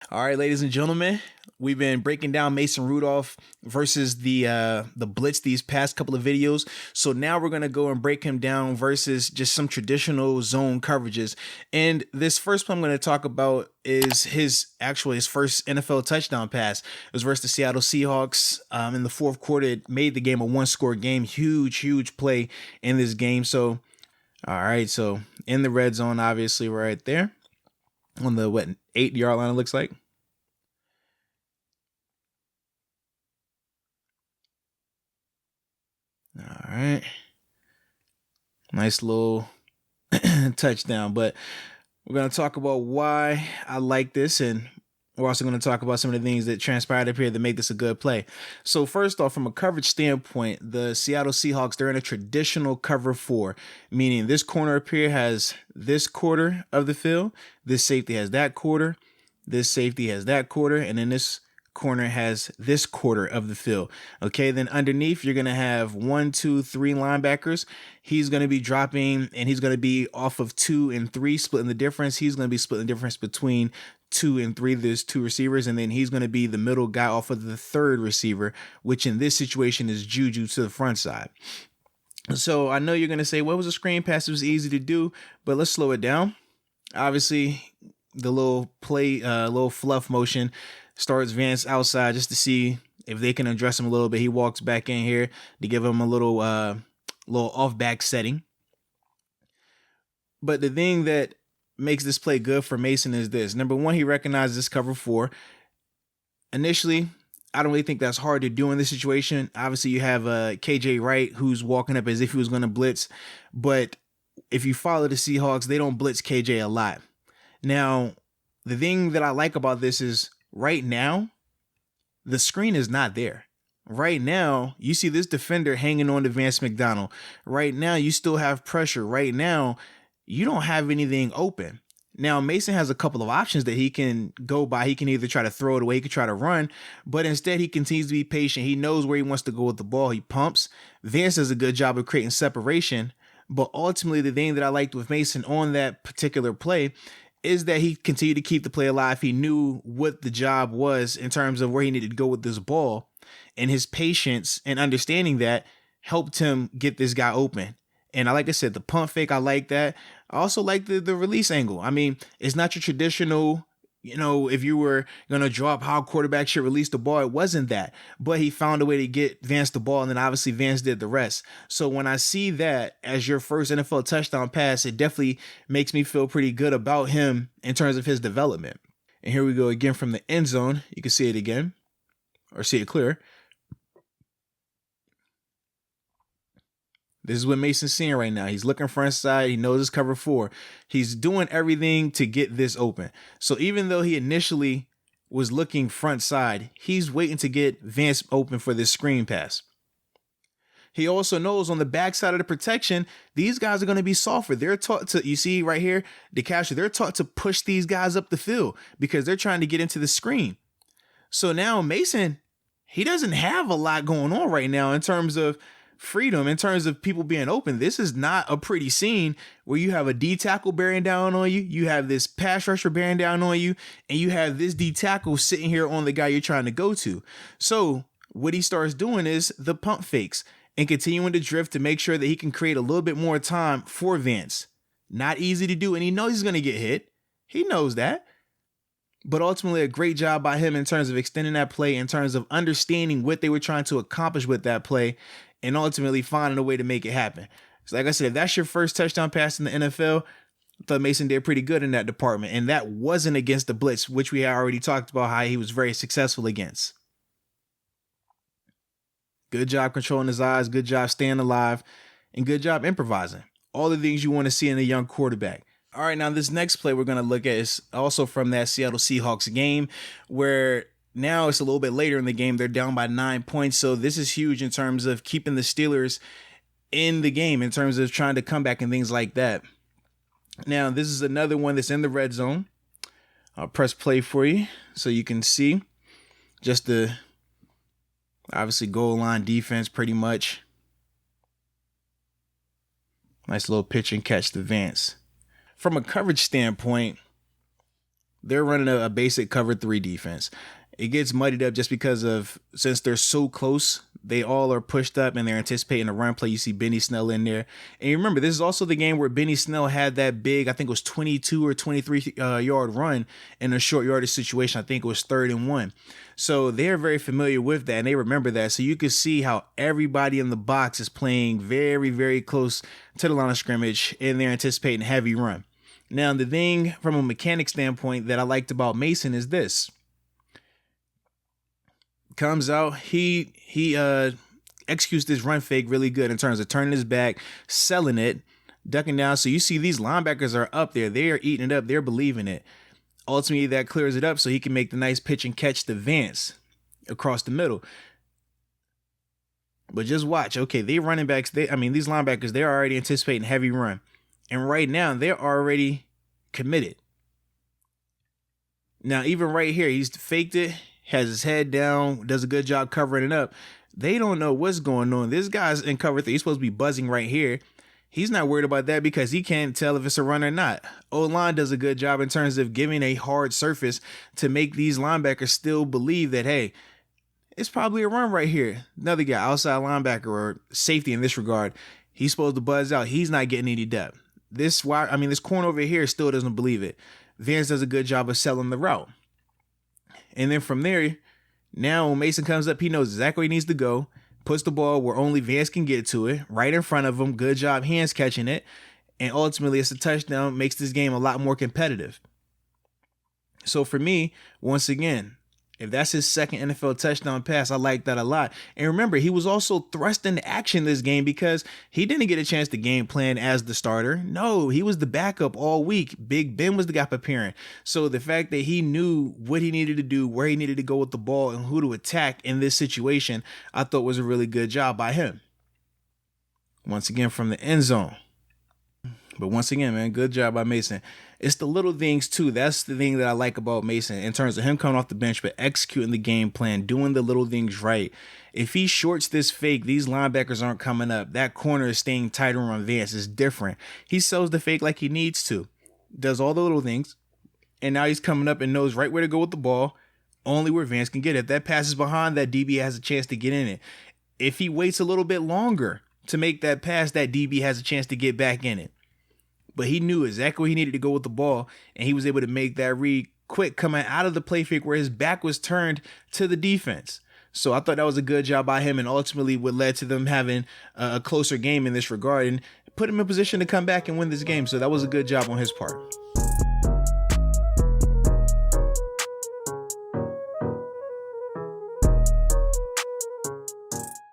All right, ladies and gentlemen, we've been breaking down Mason Rudolph versus the blitz these past couple of videos. So now we're gonna go and break him down versus just some traditional zone coverages. And this first one I'm gonna talk about is his first NFL touchdown pass. It was versus the Seattle Seahawks in the fourth quarter. It made the game a one-score game. Huge play in this game. So, all right, so in the red zone, obviously right there on the 8-yard line, it looks like. All right. Nice little touchdown. But we're going to talk about why I like this, and we're also going to talk about some of the things that transpired up here that make this a good play. So first off, from a coverage standpoint, the Seattle Seahawks, they're in a traditional cover 4, meaning this corner up here has this quarter of the field, this safety has that quarter, this safety has that quarter, and then this corner has this quarter of the field. Okay, then underneath you're gonna have 1, 2, 3 linebackers. He's gonna be dropping, and he's gonna be off of 2 and 3, splitting the difference. He's gonna be splitting the difference between 2 and 3. There's 2 receivers, and then he's gonna be the middle guy off of the third receiver, which in this situation is Juju to the front side. So I know you're gonna say, what was a screen pass? It was easy to do, but let's slow it down. Obviously, the little play, little fluff motion starts Vance outside just to see if they can address him a little bit. He walks back in here to give him a little off back setting. But the thing that makes this play good for Mason is this. Number one, he recognizes this cover 4. Initially, I don't really think that's hard to do in this situation. Obviously, you have KJ Wright who's walking up as if he was going to blitz. But if you follow the Seahawks, they don't blitz KJ a lot. Now, the thing that I like about this is right now, the screen is not there. Right now, you see this defender hanging on to Vance McDonald. Right now, you still have pressure. Right now, you don't have anything open. Now, Mason has a couple of options that he can go by. He can either try to throw it away, he can try to run, but instead he continues to be patient. He knows where he wants to go with the ball. He pumps. Vance does a good job of creating separation, but ultimately the thing that I liked with Mason on that particular play is that he continued to keep the play alive. He knew what the job was in terms of where he needed to go with this ball, and his patience and understanding that helped him get this guy open. And like I said, the pump fake, I like that. I also like the release angle. I mean, it's not your traditional, if you were going to draw up how quarterbacks should release the ball, it wasn't that. But he found a way to get Vance the ball, and then obviously Vance did the rest. So when I see that as your first NFL touchdown pass, it definitely makes me feel pretty good about him in terms of his development. And here we go again from the end zone. You can see it again, or see it clear. This is what Mason's seeing right now. He's looking front side. He knows it's cover 4. He's doing everything to get this open. So even though he initially was looking front side, he's waiting to get Vance open for this screen pass. He also knows on the backside of the protection, these guys are going to be softer. They're taught to, you see right here, the catcher, they're taught to push these guys up the field because they're trying to get into the screen. So now Mason, he doesn't have a lot going on right now in terms of freedom, in terms of people being open. This is not a pretty scene where you have a D tackle bearing down on you, you have this pass rusher bearing down on you, and you have this D tackle sitting here on the guy you're trying to go to. So what he starts doing is the pump fakes and continuing to drift to make sure that he can create a little bit more time for Vance. Not easy to do, and he knows he's going to get hit. He knows that. But ultimately, a great job by him in terms of extending that play, in terms of understanding what they were trying to accomplish with that play, and ultimately finding a way to make it happen. So like I said, if that's your first touchdown pass in the NFL, I thought Mason did pretty good in that department. And that wasn't against the blitz, which we had already talked about how he was very successful against. Good job controlling his eyes, good job staying alive, and good job improvising. All the things you want to see in a young quarterback. All right, now this next play we're going to look at is also from that Seattle Seahawks game, where now it's a little bit later in the game. They're down by 9 points. So this is huge in terms of keeping the Steelers in the game, in terms of trying to come back and things like that. Now, this is another one that's in the red zone. I'll press play for you so you can see just the obviously goal line defense pretty much. Nice little pitch and catch to Vance. From a coverage standpoint, they're running a basic cover 3 defense. It gets muddied up just because of, since they're so close, they all are pushed up and they're anticipating a run play. You see Benny Snell in there. And you remember, this is also the game where Benny Snell had that big, I think it was 22 or 23 yard run in a short yardage situation. I think it was 3rd and 1. So they're very familiar with that and they remember that. So you can see how everybody in the box is playing very, very close to the line of scrimmage and they're anticipating a heavy run. Now, the thing from a mechanic standpoint that I liked about Mason is this. Comes out, he executes this run fake really good in terms of turning his back, selling it, ducking down. So you see these linebackers are up there. They are eating it up. They're believing it. Ultimately, that clears it up so he can make the nice pitch and catch to Vance across the middle. But just watch. Okay, these linebackers, they're already anticipating heavy run. And right now, they're already committed. Now, even right here, he's faked it, has his head down, does a good job covering it up. They don't know what's going on. This guy's in cover 3. He's supposed to be buzzing right here. He's not worried about that because he can't tell if it's a run or not. O-line does a good job in terms of giving a hard surface to make these linebackers still believe that, hey, it's probably a run right here. Another guy, outside linebacker or safety in this regard, he's supposed to buzz out. He's not getting any depth. This corner over here still doesn't believe it. Vance does a good job of selling the route. And then from there, now when Mason comes up, he knows exactly where he needs to go, puts the ball where only Vance can get to it, right in front of him. Good job hands catching it. And ultimately, it's a touchdown, makes this game a lot more competitive. So for me, once again, if that's his second NFL touchdown pass, I like that a lot. And remember, he was also thrust into action this game because he didn't get a chance to game plan as the starter. No, he was the backup all week. Big Ben was the guy preparing. So the fact that he knew what he needed to do, where he needed to go with the ball, and who to attack in this situation, I thought was a really good job by him. Once again, from the end zone. But once again, man, good job by Mason. It's the little things, too. That's the thing that I like about Mason in terms of him coming off the bench, but executing the game plan, doing the little things right. If he shorts this fake, these linebackers aren't coming up. That corner is staying tighter on Vance. It's different. He sells the fake like he needs to. Does all the little things. And now he's coming up and knows right where to go with the ball, only where Vance can get it. If that passes behind, that DB has a chance to get in it. If he waits a little bit longer to make that pass, that DB has a chance to get back in it. But he knew exactly where he needed to go with the ball, and he was able to make that read quick coming out of the play fake where his back was turned to the defense. So I thought that was a good job by him, and ultimately what led to them having a closer game in this regard and put him in position to come back and win this game. So that was a good job on his part.